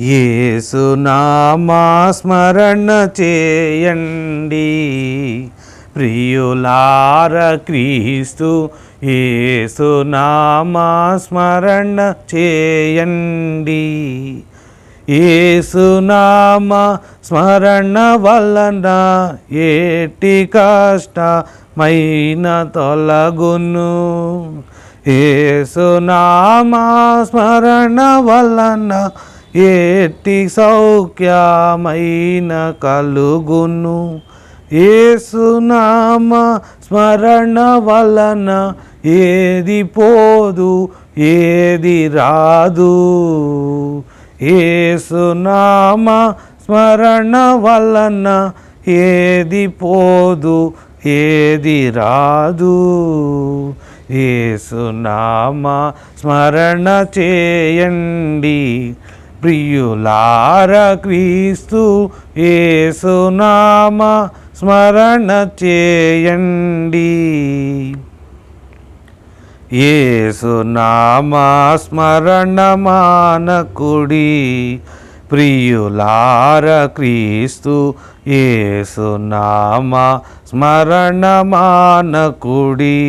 యేసునామా స్మరణ చేయండి ప్రియులార క్రీస్తు యేసునామా స్మరణ చేయండి. యేసునామా స్మరణ వలన ఏటి కష్టమైన తొలగును. యేసునామా స్మరణ వలన ఏటి సౌఖ్యమైన కలుగును. యేసునామా స్మరణ వలన ఏది పోదు ఏది రాదు. యేసునామా స్మరణ వలన ఏది పోదు ఏది రాదు. యేసునామా స్మరణ చేయండి ప్రియులార క్రీస్తు యేసునామా స్మరణ చేయండి. యేసునామా స్మరణ మానకుడి ప్రియులార క్రీస్తు యేసునామా స్మరణ మానకుడి.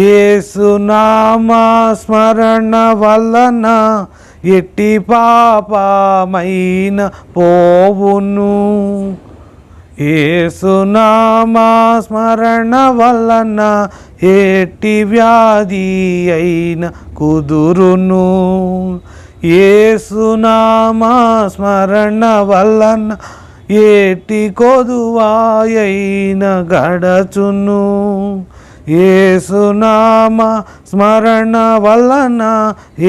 యేసునామా స్మరణ వలన ఎట్టి పాపమైన పోవును. యేసునామా స్మరణ వలన ఎట్టి వ్యాధి అయిన కుదురును. యేసునామా స్మరణ వలన ఎట్టి కొదువాయైన గడచును. యేసునామా స్మరణ వలన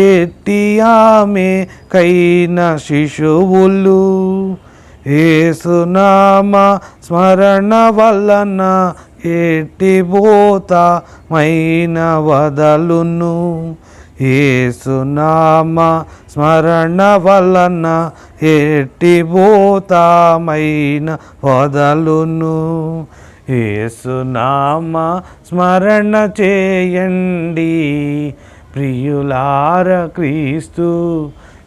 ఎట్టి ఆమె కైన శిశువులు. యేసునామా స్మరణ వలన ఎట్టి భూతమైన వదలును. యేసునామా స్మరణ వలన ఎట్టి భూతమైన వదలును. యేసునామా స్మరణ చేయండి ప్రియులార క్రీస్తు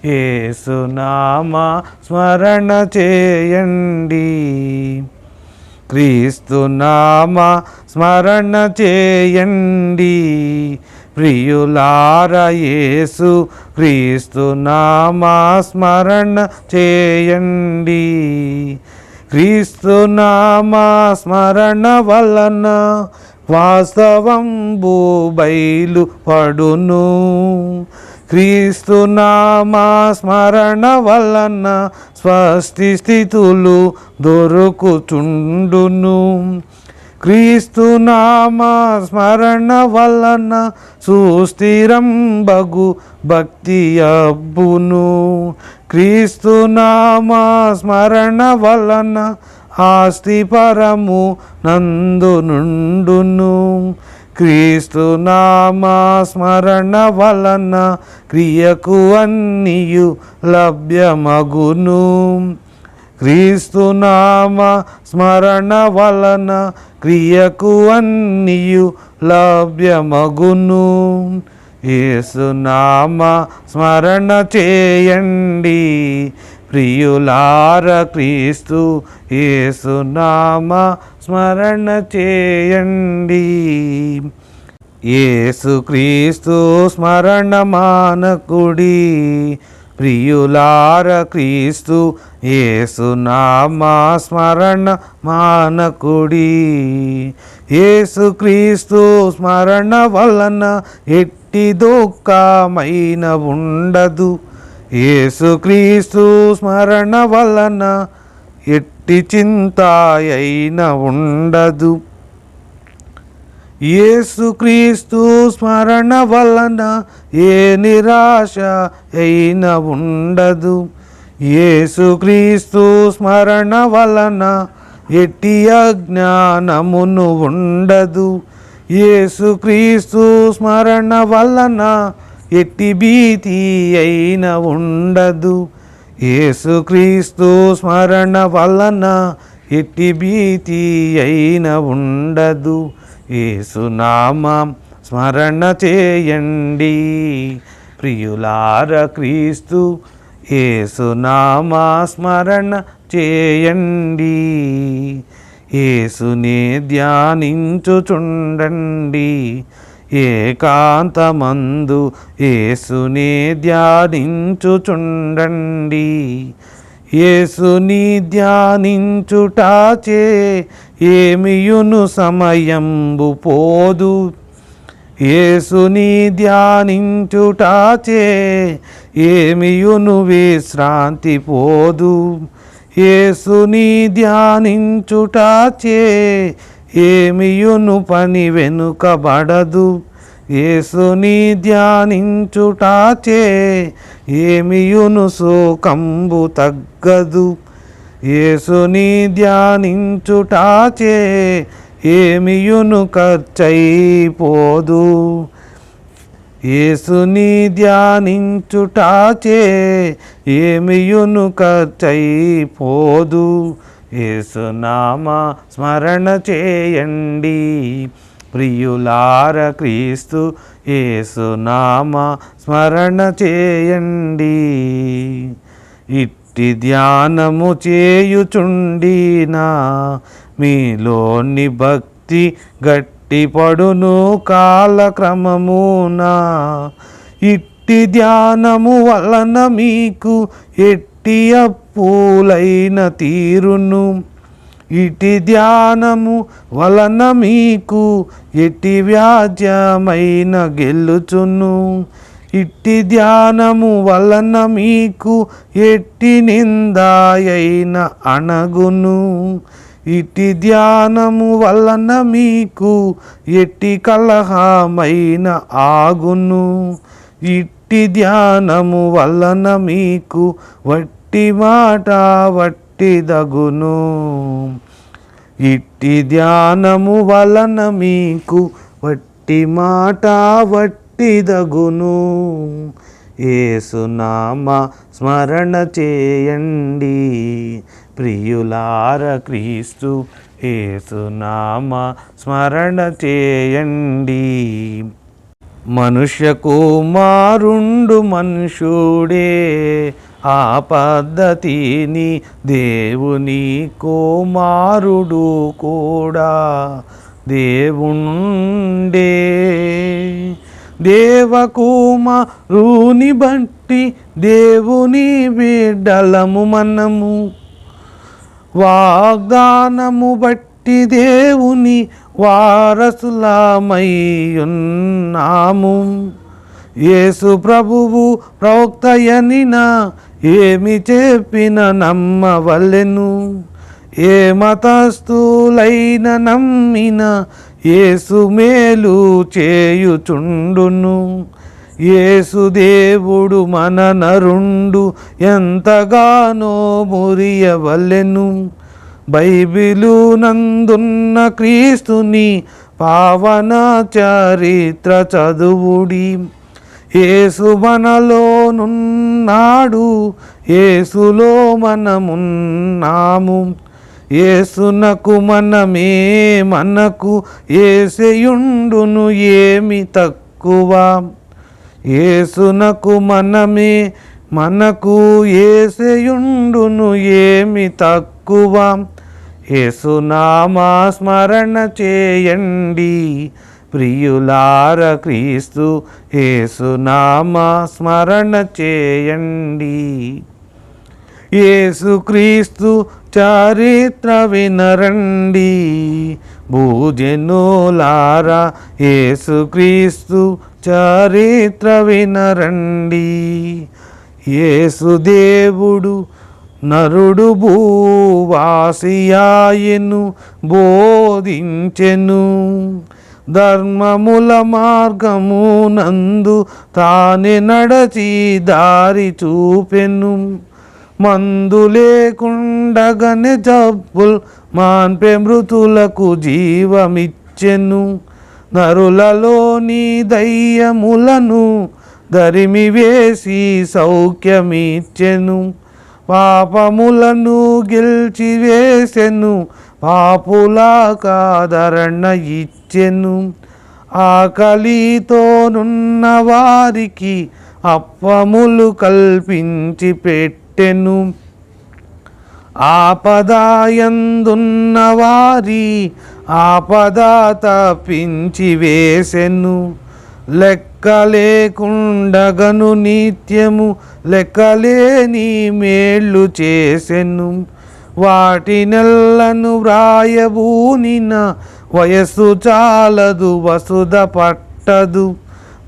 యేసునామా స్మరణ చేయండి. క్రీస్తునామా స్మరణ చేయండి ప్రియులార యేసు క్రీస్తునామా స్మరణ చేయండి. క్రీస్తునామా స్మరణ వలన వాస్తవంబు బయలు పడును. క్రీస్తునామా స్మరణ వలన స్వస్తి స్థితులు దొరుకుచుండును. క్రీస్తునామా స్మరణ వలన సుస్థిరం బగు భక్తి అబ్బును. క్రీస్తునామా స్మరణ వలన ఆస్తి పరము నందు నుండును. క్రీస్తునామా స్మరణ వలన క్రియకు అన్నియు లభ్యమగును. క్రీస్తునామా స్మరణ వలన క్రియకు అన్నియు లభ్యమగును. యేసునామా స్మరణ చేయండి ప్రియులార క్రీస్తు యేసునామా స్మరణ చేయండి. యేసుక్రీస్తు స్మరణ మానకుడి ప్రియులార క్రీస్తు యేసునామా స్మరణ మానకుడి. యేసుక్రీస్తు స్మరణ వలన ఎట్టి దుఃఖమైన ఉండదు. యేసుక్రీస్తు స్మరణ వలన ఎట్టి చింత అయిన ఉండదు. యేసుక్రీస్తు స్మరణ వలన ఏ నిరాశ అయిన ఉండదు. యేసుక్రీస్తు స్మరణ వలన ఎట్టి అజ్ఞానమును ఉండదు. యేసుక్రీస్తు స్మరణ వలన ఎట్టి భీతి అయిన ఉండదు. యేసుక్రీస్తు స్మరణ వలన ఎట్టి భీతి అయిన ఉండదు. యేసునామం స్మరణ చేయండి ప్రియులార క్రీస్తు యేసునామా స్మరణ చేయండి, యేసునే ధ్యానించుచుండండి, ఏకాంతమందు యేసునే ధ్యానించుచుండండి. యేసుని ధ్యానించుటాచే ఏమియును సమయంబు పోదు, యేసుని ధ్యానించుటాచే ఏమియును విశ్రాంతి పోదు, యేసుని ధ్యానించుటాచే ఏమియును పని వెనుకబడదు, యేసుని ధ్యానించుటాచే ఏమియును శోకంబు తగ్గదు, యేసుని ధ్యానించుటాచే ఏమియును ఖర్చయిపోదు, యేసుని ధ్యానించుటాచే ఏమియును ఖర్చయిపోదు. యేసునామా స్మరణ చేయండి ప్రియులార, క్రీస్తు యేసునామా స్మరణ చేయండి. ఇట్టి ధ్యానము చేయుచుండినా మీలోని భక్తి గట్టిపడును కాలక్రమమున. ఇట్టి ధ్యానము వలన మీకు ఎట్టి అప్పులైన తీరును, ఇటి ధ్యానము వలన మీకు ఎట్టి వ్యాజ్యమైన గెలుచును, ఇట్టి ధ్యానము వలన మీకు ఎట్టి నిందాయైన అణగును, ఇట్టి ధ్యానము వలన మీకు ఎట్టి కలహమైన ఆగును, ఇట్టి ధ్యానము వలన మీకు వట్టి మాట వట్టిదగును, ఇట్టి ధ్యానము వలన మీకు వట్టి మాట వట్టిదగును. యేసునామా స్మరణ చేయండి ప్రియులార, క్రీస్తు యేసునామా స్మరణ చేయండి. మనుష్య కుమారుండు మనుషుడే, ఆ పద్ధతిని దేవుని కుమారుడు కూడా దేవుండే. దేవకుమారుని బట్టి దేవుని బిడ్డలము మనము, వాగ్దానము బట్టి దేవుని వారసులమై ఉన్నాము. యేసు ప్రభువు ప్రవక్తయనిన ఏమి చెప్పిన నమ్మవలెను, ఏ మతస్థులైన నమ్మిన యేసు మేలు చేయుచుండును. యేసు దేవుడు మన నరుండు ఎంతగానో మురియవలెను. బైబిలు నందున్న క్రీస్తుని పావన చరిత్ర చదువుడి. యేసు మనలోనున్నాడు, యేసులో మనమున్నాము. యేసునకు మనమే మనకు యేసయుండును ఏమి తక్కువ, యేసునకు మనమే మనకు యేసయుండును ఏమి తక్కువ. యేసునామా స్మరణ చేయండి ప్రియులార, క్రీస్తు యేసునామా స్మరణ చేయండి. యేసుక్రీస్తు చరిత్ర వినరండి భూజనులారా, యేసుక్రీస్తు చరిత్ర వినరండి. యేసు దేవుడు నరుడు భూవాసియాయెను బోధించెను. ధర్మముల మార్గము నందు తానే నడచి దారి చూపెను. మందు లేకుండగనే జబ్బుల్ మాన్పే మృతులకు జీవమిచ్చెను. నరులలోని దయ్యములను దరిమి వేసి సౌఖ్యమిచ్చెను. పాపములను గెలిచి వేసెను, పాపులకాదరణ ఇచ్చెను. ఆకలితోనున్న వారికి అప్పములు కల్పించి పెట్టెను. ఆపదాయందున్న వారి ఆపద తప్పించి వేసెను. లెక్కలేకుండగను నిత్యము లెక్కలేని మేళ్ళు చేసెను. వాటినెల్లను వ్రాయబూనిన వయస్సు చాలదు వసుధ పట్టదు.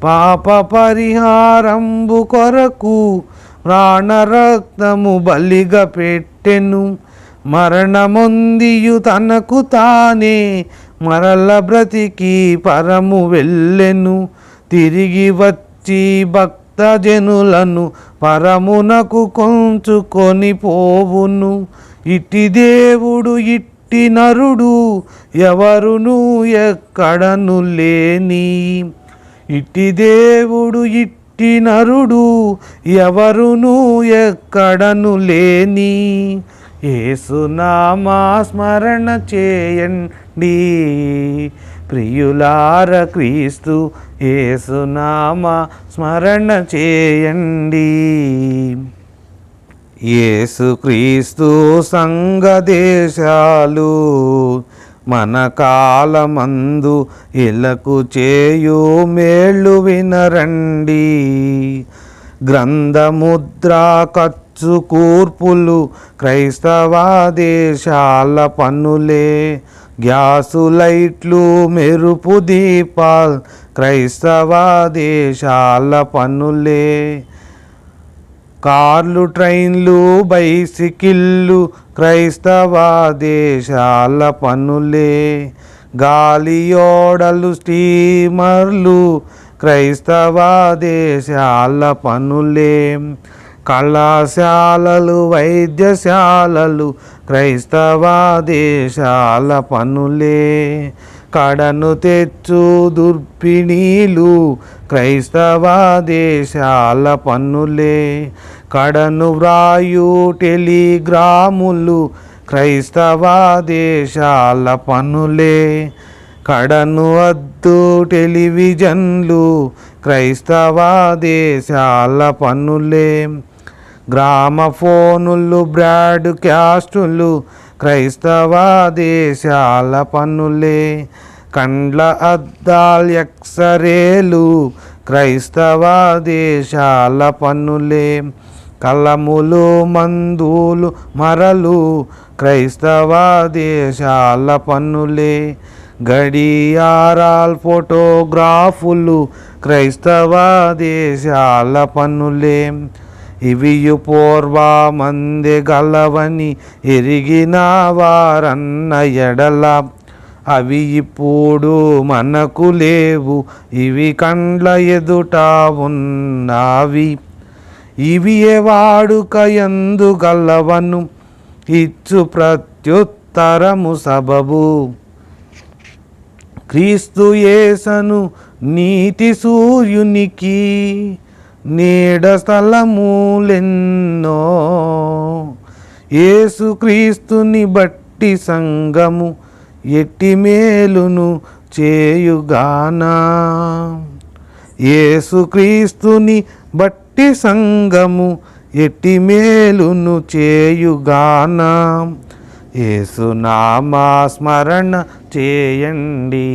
పాప పరిహారంబు కొరకు ప్రాణరక్తము బలిగా పెట్టెను. మరణమొందియు తనకు తానే మరల బ్రతికి పరము వెళ్ళెను. తిరిగి వచ్చి భక్తజనులను పరమునకు కొంచుకొని పోవును. ఇట్టి దేవుడు ఇట్టి నరుడు ఎవరును ఎక్కడను లేని. ఇట్టి దేవుడు ఇట్టి నరుడు ఎవరును ఎక్కడను లేని. యేసునామా స్మరణ చేయండి ప్రియులార క్రీస్తు యేసునామా స్మరణ చేయండి. యేసుక్రీస్తు సంఘదేశాలు మన కాలమందు ఇలకు చేయు మేళ్ళు వినరండి. గ్రంథముద్ర ఖర్చు కూర్పులు క్రైస్తవ దేశాల పన్నులే. గ్యాసు లైట్లు మెరుపు దీపాల్ క్రైస్తవ దేశాల పన్నులే. కార్లు ట్రైన్లు బైసికిళ్ళు క్రైస్తవ దేశాల పన్నులే. గాలియోడలు స్టీమర్లు క్రైస్తవ దేశాల పన్నులే. కళాశాలలు వైద్యశాలలు క్రైస్తవ దేశాల పన్నులే. కడను తెచ్చు దుర్పిణీలు క్రైస్తవ దేశాల పన్నులే. కడను వ్రాయు టెలిగ్రాములు క్రైస్తవ దేశాల పన్నులే. కడను అద్దు టెలివిజన్లు క్రైస్తవ దేశాల పన్నులే. గ్రామఫోనులు బ్రాడ్ క్యాస్టులు క్రైస్తవ దేశాల పన్నులే. కండ్ల అద్దాలు ఎక్సరేలు క్రైస్తవ దేశాల పన్నులే. కలములు మందులు మరలు క్రైస్తవ దేశాల పన్నులే. గడియారాల్ ఫోటోగ్రాఫులు క్రైస్తవ దేశాల పన్నులే. ఇవియు పూర్వమందే గలవని ఎరిగిన వారన్న ఎడల అవి ఇప్పుడు మనకు లేవు. ఇవి కండ్ల ఎదుట ఉన్నవి. ఇవి ఏ వాడుక ఎందు గలవను ఇచ్చు ప్రత్యుత్తరము సబబు. క్రీస్తు యేసను నీతి సూర్యునికి నీడ స్థలములెన్నో. యేసుక్రీస్తుని బట్టి సంఘము ఎట్టి మేలును చేయుగానా. యేసుక్రీస్తుని బట్టి సంఘము ఎట్టి మేలును చేయుగానా. యేసునామా స్మరణ చేయండి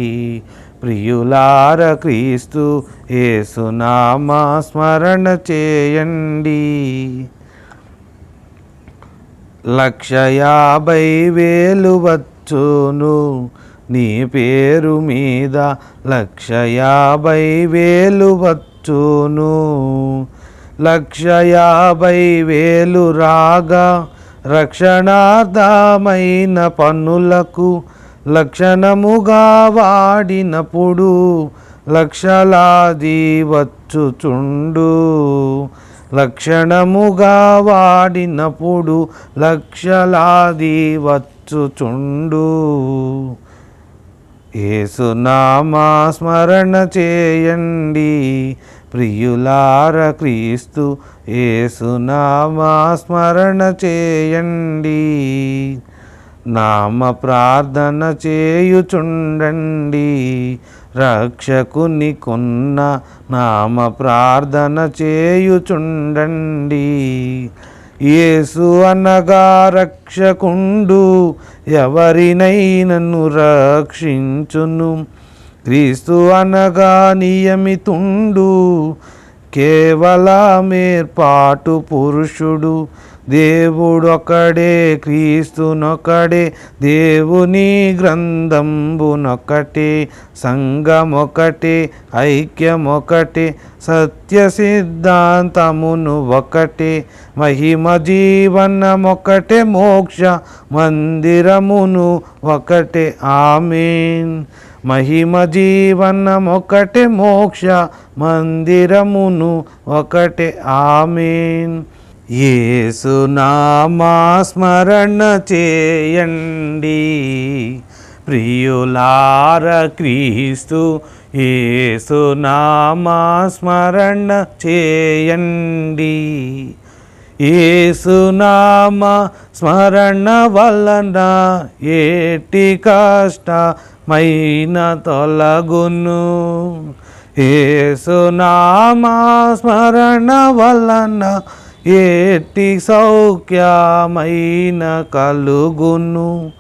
ప్రియులార క్రీస్తు యేసునామా స్మరణ చేయండి. 1,50,000 వచ్చును నీ పేరు మీద 1,50,000 వచ్చును. 1,50,000 రాగా రక్షణార్థమైన పన్నులకు లక్షణముగా వాడినప్పుడు లక్షలాది వచ్చుచుండు. లక్షణముగా వాడినప్పుడు లక్షలాది వచ్చుచుండు. యేసునామా స్మరణ చేయండి ప్రియులార క్రీస్తు యేసునామా స్మరణ చేయండి. నామ ప్రార్థన చేయుచుండండి రక్షకుని కొన్న నామ ప్రార్థన చేయుచుండండి. యేసు అనగా రక్షకుండు, ఎవరినైనను రక్షించును. క్రీస్తు అనగా నియమితుండు, కేవలమేర్పాటు పురుషుడు. దేవుడొకడే, క్రీస్తునొకడే, దేవుని గ్రంథంబునొకటే, సంఘమొకటే, ఐక్యమొకటే, సత్య సిద్ధాంతమును ఒకటే, మహిమ జీవనమొకటే, మోక్ష మందిరమును ఒకటే. ఆమేన్. మహిమ జీవనమొకటే, మోక్ష మందిరమును ఒకటే. ఆమేన్. యేసు నామా స్మరణ చేయండి ప్రియులార, క్రీస్తు యేసు నామా స్మరణ చేయండి. యేసు నామా స్మరణ వలన ఏటి కష్టమైన తొలగును. యేసు నామా స్మరణ వలన ఏటి సౌఖ్యమైన కలుగును.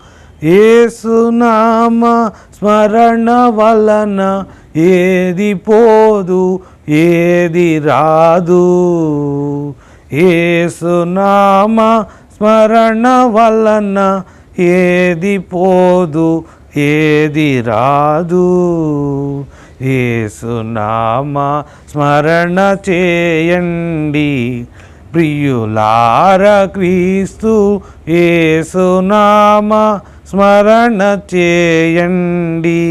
యేసు నామ స్మరణ వలన ఏది పోదు, ఏది రాదు. యేసు నామ స్మరణ వలన ఏది పోదు, ఏది రాదు. యేసు నామ స్మరణ చేయండి ప్రియులార, క్రీస్తు యేసు నామ స్మరణ చేయండి.